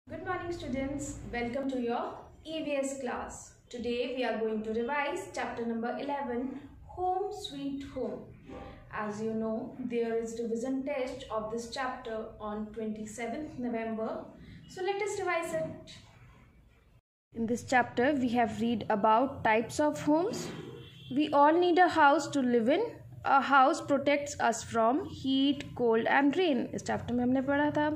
Good morning students, welcome to your EVS class. Today we are going to revise chapter number 11, Home Sweet Home. As you know, there is revision test of this chapter on 27th November. So let us revise it. In this chapter we have read about types of homes. We all need a house to live in. A house protects us from heat, cold and rain. इस chapter में हमने पढ़ा था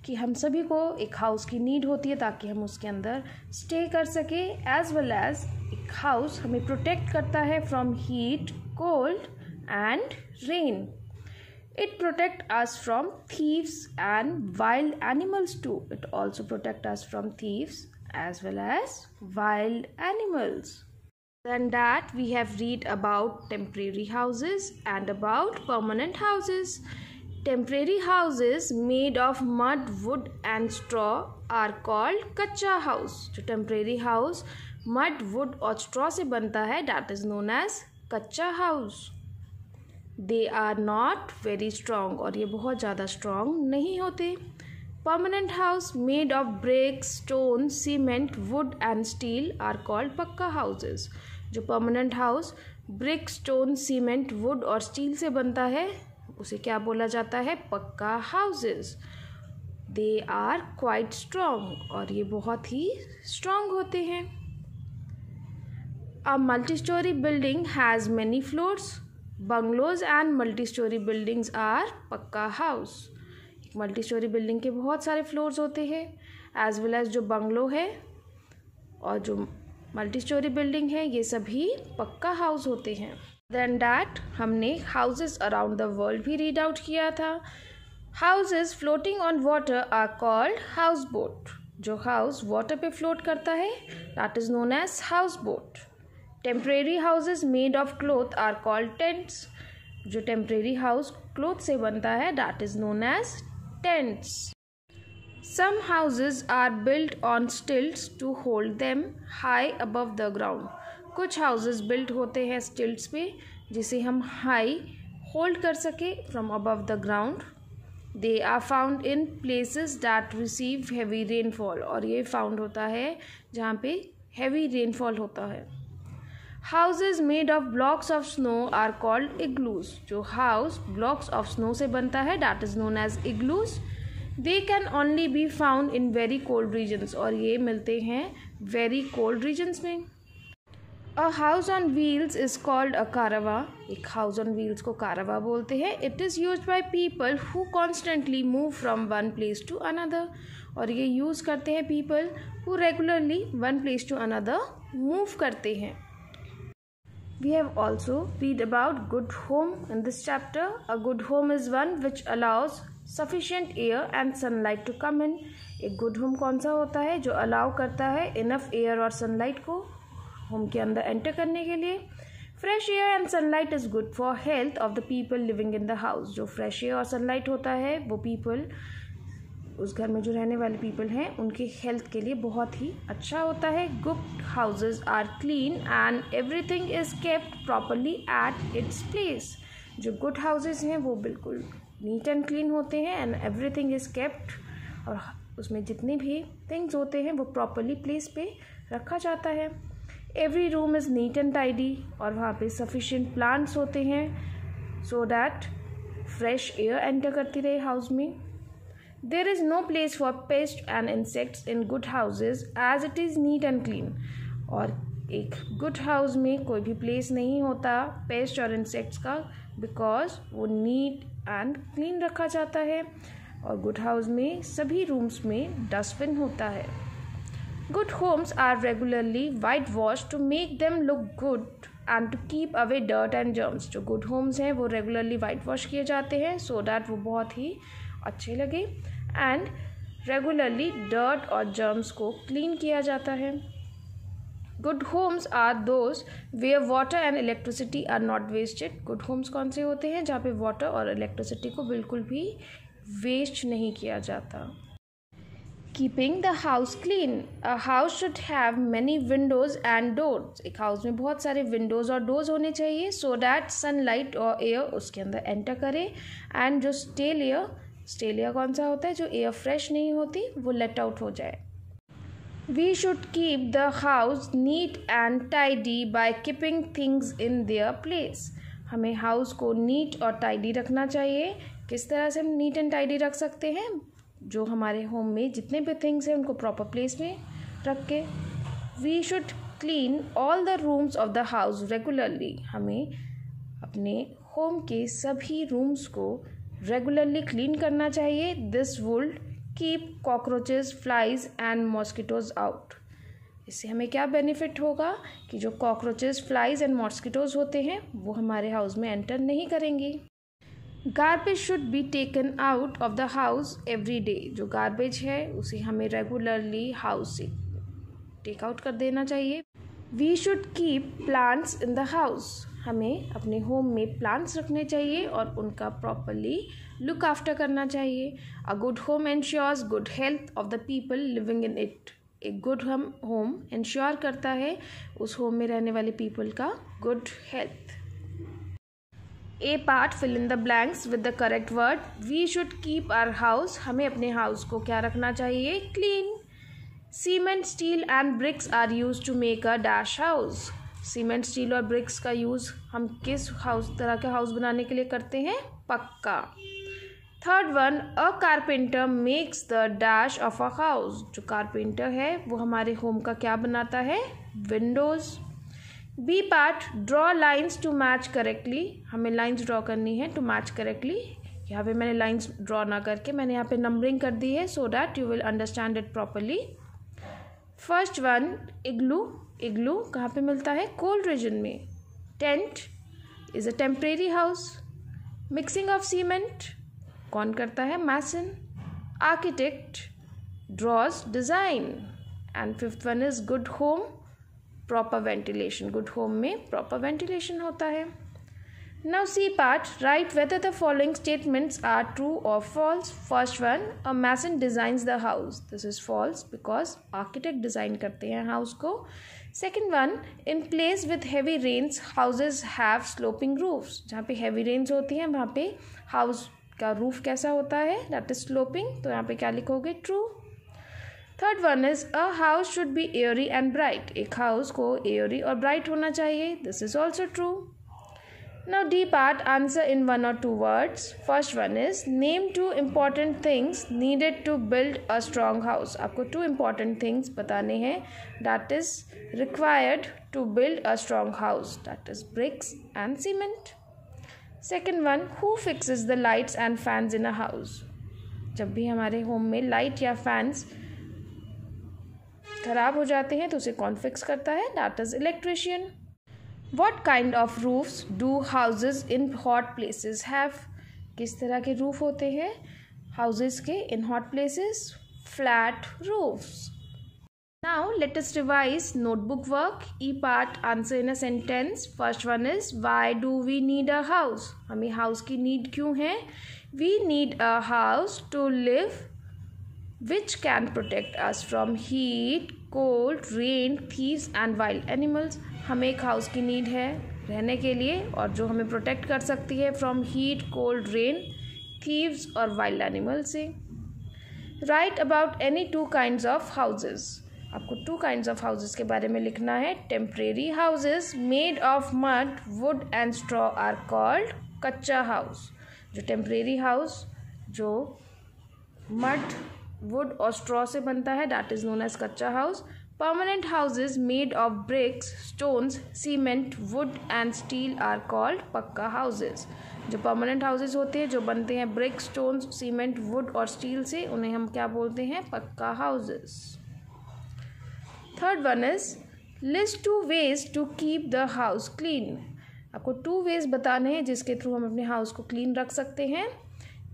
कि हम सभी को एक हाउस की नीड होती है ताकि हम उसके अंदर स्टे कर सके, एज वेल एज एक हाउस हमें प्रोटेक्ट करता है from heat, cold and rain. It protects us from thieves and wild animals too. It also protects us from thieves as well as wild animals. Than that, we have read about temporary houses and about permanent houses. Temporary houses made of mud, wood and straw are called कच्चा house. जो temporary house mud, wood और straw से बनता है, that is known as कच्चा house. They are not very strong और ये बहुत ज़्यादा strong नहीं होते. Permanent house made of bricks, stone, cement, wood and steel are called pucca houses. जो permanent house brick, stone, cement, wood और स्टील से बनता है उसे क्या बोला जाता है? Pucca houses. They are quite strong और ये बहुत ही स्ट्रॉन्ग होते हैं. A multi storey building has many floors. Bungalows and multi storey buildings are pucca house. एक मल्टी स्टोरी बिल्डिंग के बहुत सारे फ्लोर्स होते हैं, एज वेल एज जो बंगलो है और जो मल्टी स्टोरी बिल्डिंग है, ये सभी पक्का हाउस होते हैं. देन डैट हमने हाउसेस अराउंड द वर्ल्ड भी रीड आउट किया था. Houses floating on water are called houseboat. जो हाउस वाटर पे फ्लोट करता है that is known as houseboat. Temporary houses made of cloth are called tents. जो temporary house cloth से बनता है that is known as tents. Some houses are built on stilts to hold them high above the ground. कुछ houses built होते हैं stilts पे जिसे हम high hold कर सके from above the ground. They are found in places that receive heavy rainfall. और ये found होता है जहाँ पे heavy rainfall होता है. Houses made of blocks of snow are called igloos. जो house blocks of snow से बनता है that is known as igloos. They can only be found in very cold regions. और ये मिलते हैं very cold regions में. A house on wheels is called a caravan. एक house on wheels को caravan बोलते हैं. It is used by people who constantly move from one place to another. और ये use करते हैं people who regularly one place to another move करते हैं. We have also read about good home in this chapter. A good home is one which allows sufficient air and sunlight to come in. एक good home कौन सा होता है? जो allow करता है enough air और sunlight को home के अंदर enter करने के लिए. Fresh air and sunlight is good for health of the people living in the house. जो fresh air और sunlight होता है वो people उस घर में जो रहने वाले people हैं उनके हेल्थ के लिए बहुत ही अच्छा होता है. Good houses are clean and everything is kept properly at its place. जो good houses हैं वो बिल्कुल नीट एंड क्लीन होते हैं एंड एवरीथिंग इज़ केप्ट और उसमें जितने भी थिंग्स होते हैं वो प्रॉपरली प्लेस पे रखा जाता है. Every room is neat and tidy और वहाँ पे सफिशिएंट प्लांट्स होते हैं so that fresh air enter करती रहे हाउस में. There is no place for pest and insects in good houses as it is neat and clean. और एक गुड हाउस में कोई भी प्लेस नहीं होता पेस्ट और इंसेक्ट्स का बिकॉज वो नीट एंड क्लीन रखा जाता है. और गुड हाउस में सभी रूम्स में डस्टबिन होता है. Good homes are regularly whitewash to make them look good and to keep away dirt and germs. जो गुड होम्स हैं वो रेगुलरली वाइट वॉश किए जाते हैं सो डैट वो बहुत ही अच्छे लगे एंड रेगुलरली डर्ट और जर्म्स को क्लीन किया जाता है. Good homes are those where water and electricity are not wasted. Good homes कौन से होते हैं? जहाँ पे वाटर और इलेक्ट्रिसिटी को बिल्कुल भी वेस्ट नहीं किया जाता. Keeping the house clean. A house should have many Windows and doors. एक हाउस में बहुत सारे विंडोज और डोर्स होने चाहिए सो डैट सनलाइट और एयर उसके अंदर एंटर करे एंड जो स्टेल एयर स्टेल एयर कौन सा होता है? जो एयर फ्रेश नहीं होती वो लेट आउट हो जाए। We should keep the house neat and tidy by keeping things in their place. हमें हाउस को नीट और टाइडी रखना चाहिए। किस तरह से हम नीट एंड टाइडी रख सकते हैं? जो हमारे होम में जितने भी थिंग्स हैं उनको प्रॉपर प्लेस में रख के। We should clean all the rooms of the house regularly. हमें अपने होम के सभी रूम्स को रेगुलरली क्लीन करना चाहिए। This would keep cockroaches, flies and mosquitoes out. इससे हमें क्या बेनिफिट होगा कि जो कॉकरोचेस, फ्लाइज एंड मॉस्किटोज होते हैं वो हमारे हाउस में एंटर नहीं करेंगी। Garbage should be taken out of the house every day. जो गार्बेज है उसे हमें रेगुलरली हाउस से टेक आउट कर देना चाहिए। We should keep plants in the house. हमें अपने होम में प्लांट्स रखने चाहिए और उनका प्रॉपरली लुक आफ्टर करना चाहिए। A good home ensures good health of the people living in it. एक गुड होम इंश्योर करता है उस होम में रहने वाले पीपल का good health. A part fill in the blanks with the correct word. We should keep our house. हमें अपने हाउस को क्या रखना चाहिए? Clean. Cement, steel and bricks are use to make a dash house. Cement, steel और bricks का use हम किस तरह का हाउस बनाने के लिए करते हैं? Pucca. Third one, a carpenter makes the dash of a house. जो कारपेंटर है वो हमारे होम का क्या बनाता है? Windows. B part, draw lines to match correctly. हमें लाइन्स ड्रॉ करनी है टू मैच करेक्टली। यहाँ पे मैंने लाइन्स ड्रॉ ना करके मैंने यहाँ पे नंबरिंग कर दी है so that you will understand it properly. First one, igloo. Igloo कहाँ पे मिलता है? कोल्ड रीजन में। Tent is a temporary house. Mixing of cement कौन करता है? Mason. Architect draws design. And fifth one is good home, proper ventilation. Good home में proper ventilation होता है। Now C part, write whether the following statements are true और false. First one, a mason designs the house. This is false because architect design करते हैं house को। Second one, in place with heavy rains houses have sloping roofs. जहाँ पे heavy rains होती हैं वहाँ पे हाउस का रूफ कैसा होता है? That is sloping. तो यहाँ पे क्या लिखोगे? True. Third one is a house should be Airy and bright. एक हाउस को एयरी और ब्राइट होना चाहिए। This is also true. Now D part, answer in 1 or 2 words. First one is name 2 important things needed to build a strong house. आपको 2 important things बताने हैं that is required to build a strong house. That is bricks and cement. Second one, who fixes the lights and fans in a house? जब भी हमारे home में light या fans खराब हो जाते हैं तो उसे कौन फिक्स करता है? That is electrician. What kind of roofs do houses in hot places have? किस तरह के रूफ होते हैं houses के in hot places? Flat roofs. Now let us revise notebook work. E part, answer in a sentence. First one is why do we need a house? हमें house की need क्यों है? We need a house to live which can protect us from heat, cold, rain, thieves and wild animals. हमें एक house की need है रहने के लिए और जो हमें प्रोटेक्ट कर सकती है from heat, cold, rain, thieves और वाइल्ड एनिमल से। Right about any 2 kinds of houses. आपको 2 काइंड्स ऑफ हाउसेस के बारे में लिखना है। Temporary houses made of mud, wood and straw are called kutcha house. जो टेम्परेरी हाउस जो मड, वुड और स्ट्रॉ से बनता है that is known as kutcha house. Permanent houses made of bricks, stones, cement, wood and steel are called pucca houses. जो permanent houses होते हैं जो बनते हैं brick, stones, cement, wood और steel से उन्हें हम क्या बोलते हैं? पक्का houses. Third one is list 2 ways to keep the house clean. आपको 2 ways बताने हैं जिसके थ्रू हम अपने हाउस को क्लीन रख सकते हैं।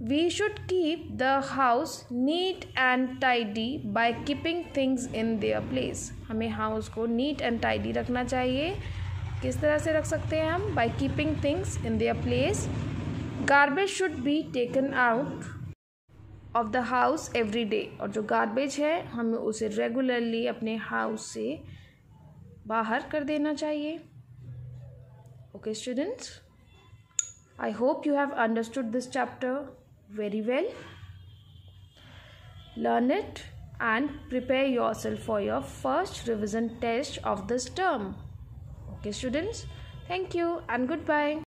We should keep the house neat and tidy by keeping things in their place. हमें हाउस को नीट एंड टाइडी रखना चाहिए। किस तरह से रख सकते हैं हम? By keeping things in their place. Garbage should be taken out of the house every day. और जो गार्बेज है हमें उसे रेगुलरली अपने हाउस से बाहर कर देना चाहिए। Okay students, I hope you have understood this chapter very well. learn it and prepare yourself for your first revision test of this term. Okay students, thank you and goodbye.